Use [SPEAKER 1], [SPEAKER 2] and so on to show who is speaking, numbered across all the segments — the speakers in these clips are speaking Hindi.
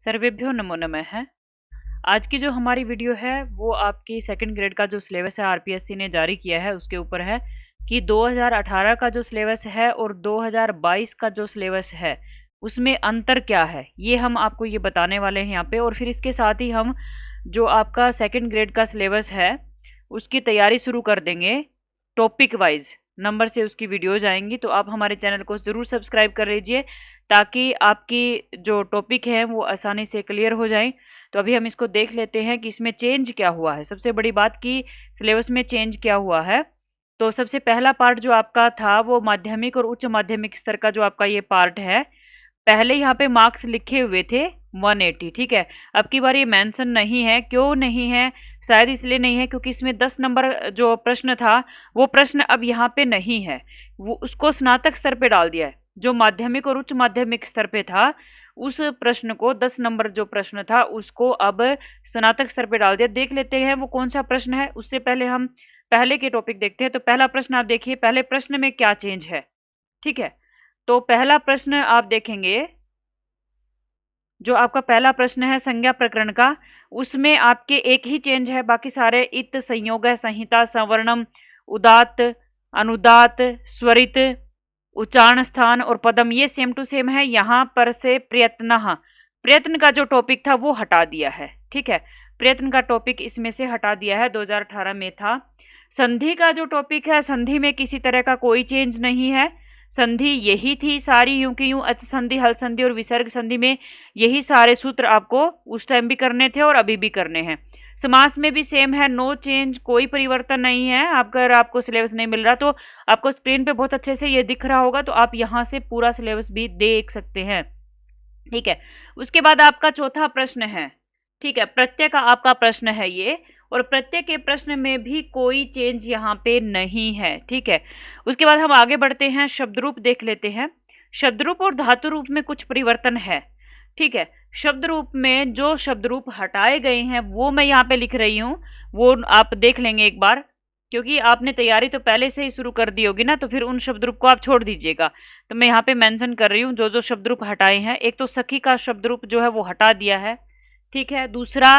[SPEAKER 1] सर्वेभ्यो नमो नमः। आज की जो हमारी वीडियो है वो आपकी सेकंड ग्रेड का जो सिलेबस है आरपीएससी ने जारी किया है उसके ऊपर है कि 2018 का जो सिलेबस है और 2022 का जो सिलेबस है उसमें अंतर क्या है, ये हम आपको ये बताने वाले हैं यहाँ पे। और फिर इसके साथ ही हम जो आपका सेकंड ग्रेड का सिलेबस है उसकी तैयारी शुरू कर देंगे। टॉपिक वाइज नंबर से उसकी वीडियोज आएंगी, तो आप हमारे चैनल को ज़रूर सब्सक्राइब कर लीजिए ताकि आपकी जो टॉपिक है वो आसानी से क्लियर हो जाएं। तो अभी हम इसको देख लेते हैं कि इसमें चेंज क्या हुआ है। सबसे बड़ी बात कि सिलेबस में चेंज क्या हुआ है। तो सबसे पहला पार्ट जो आपका था वो माध्यमिक और उच्च माध्यमिक स्तर का जो आपका ये पार्ट है, पहले यहाँ पे मार्क्स लिखे हुए थे 180, ठीक है। अब की बार ये मेंशन नहीं है। क्यों नहीं है? शायद इसलिए नहीं है क्योंकि इसमें 10 नंबर जो प्रश्न था वो प्रश्न अब यहाँ पे नहीं है, वो उसको स्नातक स्तर पे डाल दिया है। जो माध्यमिक और उच्च माध्यमिक स्तर पे था उस प्रश्न को 10 नंबर जो प्रश्न था उसको अब स्नातक स्तर पे डाल दिया। देख लेते हैं वो कौन सा प्रश्न है। उससे पहले हम पहले के टॉपिक देखते हैं। तो पहला प्रश्न आप देखिए, पहले प्रश्न में क्या चेंज है, ठीक है। तो पहला प्रश्न आप देखेंगे, जो आपका पहला प्रश्न है संज्ञा प्रकरण का, उसमें आपके एक ही चेंज है, बाकी सारे इत, संयोग, संहिता, सवर्णम, उदात, अनुदात, स्वरित, उच्चारण स्थान और पदम ये सेम टू सेम है। यहाँ पर से प्रयत्न, प्रयत्न का जो टॉपिक था वो हटा दिया है, ठीक है। प्रयत्न का टॉपिक इसमें से हटा दिया है, 2018 में था। संधि का जो टॉपिक है, संधि में किसी तरह का कोई चेंज नहीं है। संधि यही थी सारी, यूं की यूं, अच संधि, हल संधि और विसर्ग संधि में यही सारे सूत्र आपको उस टाइम भी करने थे और अभी भी करने हैं। समास में भी सेम है, नो चेंज, कोई परिवर्तन नहीं है। अगर आपको सिलेबस नहीं मिल रहा तो आपको स्क्रीन पे बहुत अच्छे से ये दिख रहा होगा, तो आप यहाँ से पूरा सिलेबस भी देख सकते हैं, ठीक है। उसके बाद आपका चौथा प्रश्न है, ठीक है, प्रत्यय का आपका प्रश्न है ये, और प्रत्यय के प्रश्न में भी कोई चेंज यहाँ पे नहीं है, ठीक है। उसके बाद हम आगे बढ़ते हैं, शब्द रूप देख लेते हैं। शब्द रूप और धातु रूप में कुछ परिवर्तन है, ठीक है। शब्द रूप में जो शब्द रूप हटाए गए हैं वो मैं यहाँ पे लिख रही हूँ, वो आप देख लेंगे एक बार, क्योंकि आपने तैयारी तो पहले से ही शुरू कर दी होगी ना, तो फिर उन शब्द रूप को आप छोड़ दीजिएगा। तो मैं यहाँ पे मेंशन कर रही हूँ जो जो शब्द रूप हटाए हैं। एक तो सखी का शब्द रूप जो है वो हटा दिया है, ठीक है। दूसरा,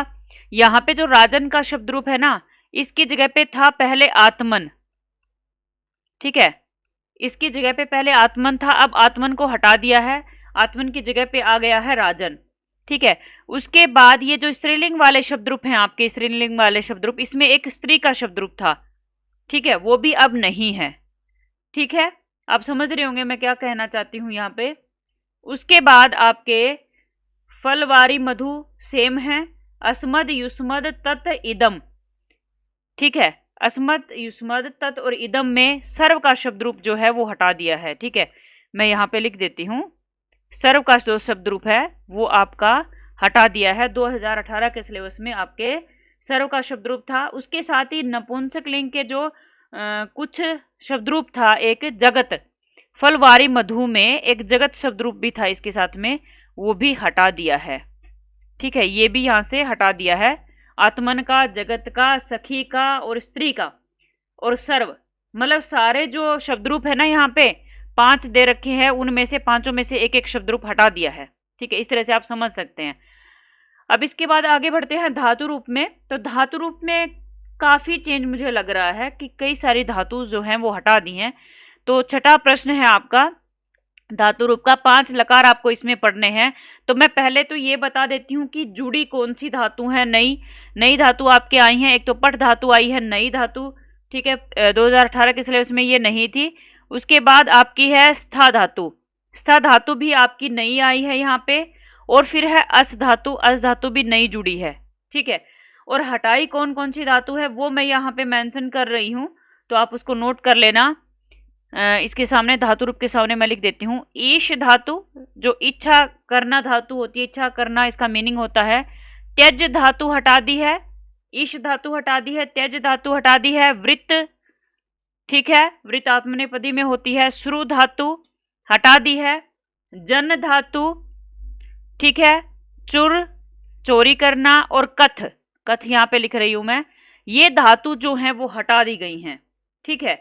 [SPEAKER 1] यहाँ पे जो राजन का शब्द रूप है ना, इसकी जगह पे था पहले आत्मन, ठीक है। इसकी जगह पे पहले आत्मन था, अब आत्मन को हटा दिया है, आत्मन की जगह पे आ गया है राजन, ठीक है। उसके बाद ये जो स्त्रीलिंग वाले शब्द रूप हैं आपके, स्त्रीलिंग वाले शब्द रूप, इसमें एक स्त्री का शब्द रूप था, ठीक है, वो भी अब नहीं है, ठीक है। आप समझ रहे होंगे मैं क्या कहना चाहती हूँ यहाँ पे। उसके बाद आपके फलवारी मधु सेम है, अस्मद, युष्मद, तत्, इदम, ठीक है। अस्मद, युष्मद, तत् और इदम में सर्व का शब्द रूप जो है वो हटा दिया है, ठीक है। मैं यहाँ पे लिख देती हूँ, सर्व का जो शब्द रूप है वो आपका हटा दिया है। 2018 के सिलेबस में आपके सर्व का शब्द रूप था। उसके साथ ही नपुंसक लिंग के जो कुछ शब्द रूप था, एक जगत, फलवारी मधु में एक जगत शब्द रूप भी था इसके साथ में, वो भी हटा दिया है, ठीक है। ये भी यहाँ से हटा दिया है। आत्मन का, जगत का, सखी का और स्त्री का और सर्व, मतलब सारे जो शब्द रूप है ना, यहाँ पे 5 दे रखे हैं, उनमें से पांचों में से एक एक शब्द रूप हटा दिया है, ठीक है। इस तरह से आप समझ सकते हैं। अब इसके बाद आगे बढ़ते हैं धातु रूप में। तो धातु रूप में काफी चेंज मुझे लग रहा है कि कई सारी धातु जो हैं वो हटा दी हैं। तो छठा प्रश्न है आपका धातु रूप का, 5 लकार आपको इसमें पढ़ने हैं। तो मैं पहले तो ये बता देती हूँ कि जुड़ी कौन सी धातु है। नई नई धातु आपके आई हैं, एक तो पट धातु आई है, नई धातु, ठीक है। 2018 के सिलेबस में ये नहीं थी। उसके बाद आपकी है स्था धातु, स्था धातु भी आपकी नई आई है यहाँ पे। और फिर है अस धातु, अस धातु भी नई जुड़ी है, ठीक है। और हटाई कौन कौन सी धातु है वो मैं यहाँ पे मेंशन कर रही हूँ, तो आप उसको नोट कर लेना। इसके सामने धातु रूप के सामने मैं लिख देती हूँ, ईश धातु, जो इच्छा करना धातु होती है, इच्छा करना इसका मीनिंग होता है। त्यज धातु हटा दी है, ईश धातु हटा दी है, त्यज धातु हटा दी है। वृत्त, ठीक है, वृत्त आत्मनेपदी में होती है। श्रु धातु हटा दी है। जन धातु, ठीक है, चुर, चोरी करना, और कथ, कथ यहाँ पे लिख रही हूं मैं, ये धातु जो है वो हटा दी गई हैं, ठीक है।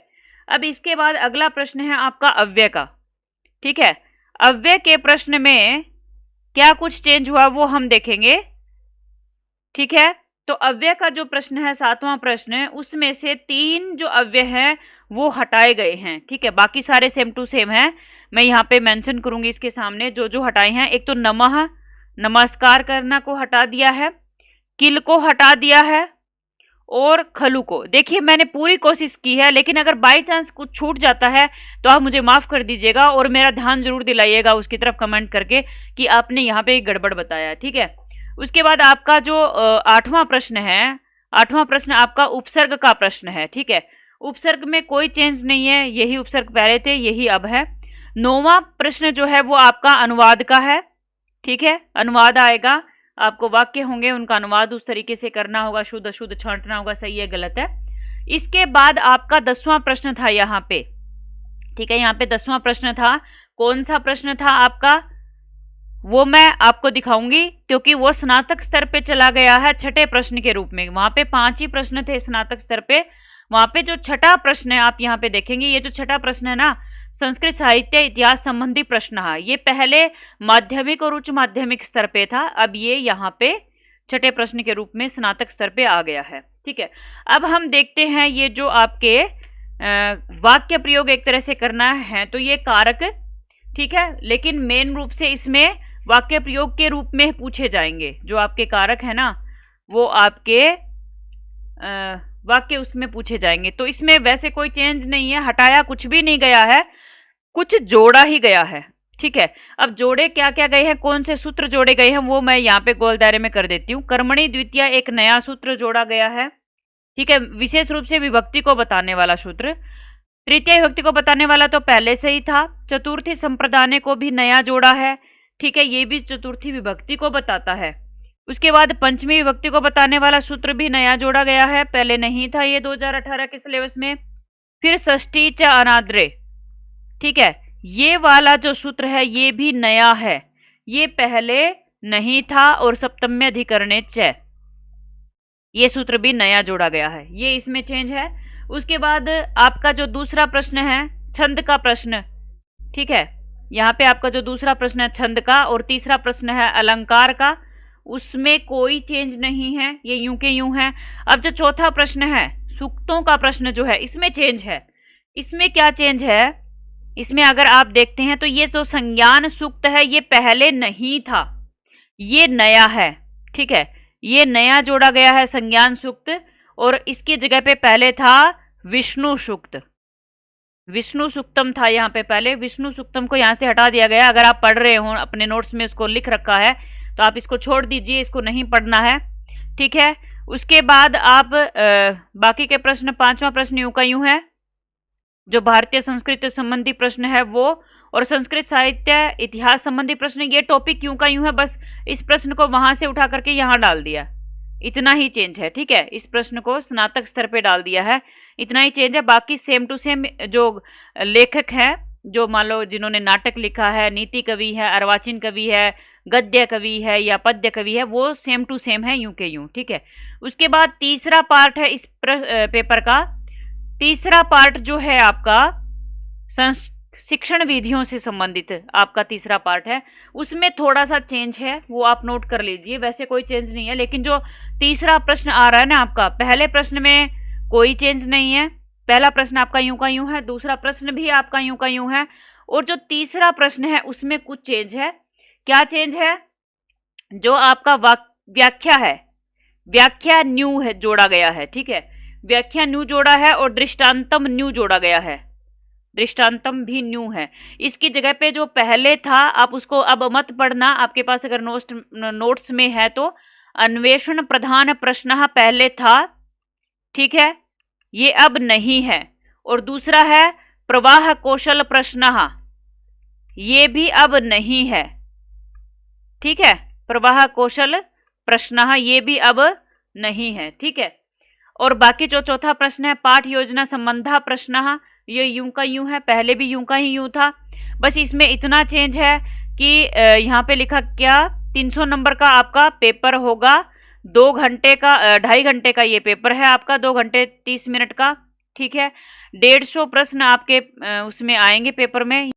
[SPEAKER 1] अब इसके बाद अगला प्रश्न है आपका अव्यय का, ठीक है। अव्यय के प्रश्न में क्या कुछ चेंज हुआ वो हम देखेंगे। ठीक है, तो अव्यय का जो प्रश्न है 7वां प्रश्न, उसमें से 3 जो अव्यय हैं वो हटाए गए हैं। ठीक है, बाकी सारे सेम टू सेम हैं। मैं यहाँ पे मेंशन करूंगी इसके सामने जो जो हटाए हैं। एक तो नमः, नमस्कार करना को हटा दिया है, किल को हटा दिया है, और खलु को। देखिए मैंने पूरी कोशिश की है, लेकिन अगर बाई चांस कुछ छूट जाता है तो आप मुझे माफ कर दीजिएगा और मेरा ध्यान जरूर दिलाइएगा उसकी तरफ कमेंट करके कि आपने यहाँ पे गड़बड़ बताया। ठीक है, उसके बाद आपका जो 8वां प्रश्न है, 8वां प्रश्न आपका उपसर्ग का प्रश्न है। ठीक है, उपसर्ग में कोई चेंज नहीं है, यही उपसर्ग पहले थे यही अब है। 9वां प्रश्न जो है वो आपका अनुवाद का है। ठीक है, अनुवाद आएगा, आपको वाक्य होंगे उनका अनुवाद उस तरीके से करना होगा, शुद्ध अशुद्ध छांटना होगा, सही है गलत है। इसके बाद आपका 10वां प्रश्न था यहाँ पे। ठीक है, यहाँ पे 10वां प्रश्न था। कौन सा प्रश्न था आपका वो मैं आपको दिखाऊंगी, क्योंकि वो स्नातक स्तर पे चला गया है छठे प्रश्न के रूप में। वहां पे 5 ही प्रश्न थे स्नातक स्तर पे, वहां पे जो छठा प्रश्न है आप यहाँ पे देखेंगे, ये जो छठा प्रश्न है ना, संस्कृत साहित्य इतिहास संबंधी प्रश्न है, ये पहले माध्यमिक और उच्च माध्यमिक स्तर पे था, अब ये यहाँ पे छठे प्रश्न के रूप में स्नातक स्तर पे आ गया है। ठीक है, अब हम देखते हैं ये जो आपके वाक्य प्रयोग एक तरह से करना है, तो ये कारक। ठीक है, लेकिन मेन रूप से इसमें वाक्य प्रयोग के रूप में पूछे जाएंगे। जो आपके कारक है ना वो आपके वाक्य उसमें पूछे जाएंगे। तो इसमें वैसे कोई चेंज नहीं है, हटाया कुछ भी नहीं गया है, कुछ जोड़ा ही गया है। ठीक है, अब जोड़े क्या क्या गए हैं, कौन से सूत्र जोड़े गए हैं वो मैं यहाँ पे गोल दायरे में कर देती हूँ। कर्मणि द्वितीय एक नया सूत्र जोड़ा गया है। ठीक है, विशेष रूप से विभक्ति को बताने वाला सूत्र। तृतीय विभक्ति को बताने वाला तो पहले से ही था। चतुर्थी संप्रदाने को भी नया जोड़ा है। ठीक है, ये भी चतुर्थी विभक्ति को बताता है। उसके बाद पंचमी विभक्ति को बताने वाला सूत्र भी नया जोड़ा गया है, पहले नहीं था ये 2018 के सिलेबस में। फिर षष्ठी च अनाद्रे, ठीक है, ये वाला जो सूत्र है ये भी नया है, ये पहले नहीं था। और सप्तम्य अधिकरणे च, ये सूत्र भी नया जोड़ा गया है, ये इसमें चेंज है। उसके बाद आपका जो दूसरा प्रश्न है छंद का प्रश्न। ठीक है, यहाँ पे आपका जो दूसरा प्रश्न है छंद का, और तीसरा प्रश्न है अलंकार का, उसमें कोई चेंज नहीं है, ये यूं के यूं है। अब जो चौथा प्रश्न है सूक्तों का प्रश्न जो है, इसमें चेंज है। इसमें क्या चेंज है, इसमें अगर आप देखते हैं तो ये जो संज्ञान सूक्त है ये पहले नहीं था, ये नया है। ठीक है, ये नया जोड़ा गया है संज्ञान सूक्त, और इसकी जगह पे पहले था विष्णु सूक्त। विष्णु सूक्तम था यहाँ पे पहले, विष्णु सूक्तम को यहाँ से हटा दिया गया। अगर आप पढ़ रहे हो अपने नोट्स में इसको लिख रखा है तो आप इसको छोड़ दीजिए, इसको नहीं पढ़ना है। ठीक है, उसके बाद आप बाकी के प्रश्न, 5वां प्रश्न यूं का यूं है, जो भारतीय संस्कृति संबंधी प्रश्न है वो, और संस्कृत साहित्य इतिहास संबंधी प्रश्न, ये टॉपिक यूं का यूं है, बस इस प्रश्न को वहां से उठा करके यहाँ डाल दिया, इतना ही चेंज है। ठीक है, इस प्रश्न को स्नातक स्तर पे डाल दिया है, इतना ही चेंज है। बाकी सेम टू सेम जो लेखक है, जो मान लो जिन्होंने नाटक लिखा है, नीति कवि है, अर्वाचीन कवि है, गद्य कवि है या पद्य कवि है, वो सेम टू सेम है यूं के यूं। ठीक है, उसके बाद तीसरा पार्ट है इस पेपर का, तीसरा पार्ट जो है आपका शिक्षण विधियों से संबंधित आपका तीसरा पार्ट है, उसमें थोड़ा सा चेंज है, वो आप नोट कर लीजिए। वैसे कोई चेंज नहीं है, लेकिन जो तीसरा प्रश्न आ रहा है ना आपका, पहले प्रश्न में कोई चेंज नहीं है, पहला प्रश्न आपका यूं का यूं है, दूसरा प्रश्न भी आपका यूं का यूं है, और जो तीसरा प्रश्न है उसमें कुछ चेंज है। क्या चेंज है, जो आपका व्याख्या है, व्याख्या न्यू है, जोड़ा गया है। ठीक है, व्याख्या न्यू जोड़ा है, और दृष्टांतम न्यू जोड़ा गया है, दृष्टांतम भी न्यू है। इसकी जगह पे जो पहले था आप उसको अब मत पढ़ना, आपके पास अगर नोट्स में है तो अन्वेषण प्रधान प्रश्न पहले था। ठीक है, ये अब नहीं है। और दूसरा है प्रवाह कौशल प्रश्न, ये भी अब नहीं है। ठीक है, प्रवाह कौशल प्रश्न ये भी अब नहीं है। ठीक है, और बाकी जो चौथा प्रश्न है पाठ योजना संबंधा प्रश्न, ये यूं का यूं है, पहले भी यूं का ही यूं था, बस इसमें इतना चेंज है कि यहाँ पे लिखा क्या, 300 नंबर का आपका पेपर होगा, 2 घंटे का 2.5 घंटे का ये पेपर है आपका, 2 घंटे 30 मिनट का। ठीक है, 150 प्रश्न आपके उसमें आएंगे पेपर में।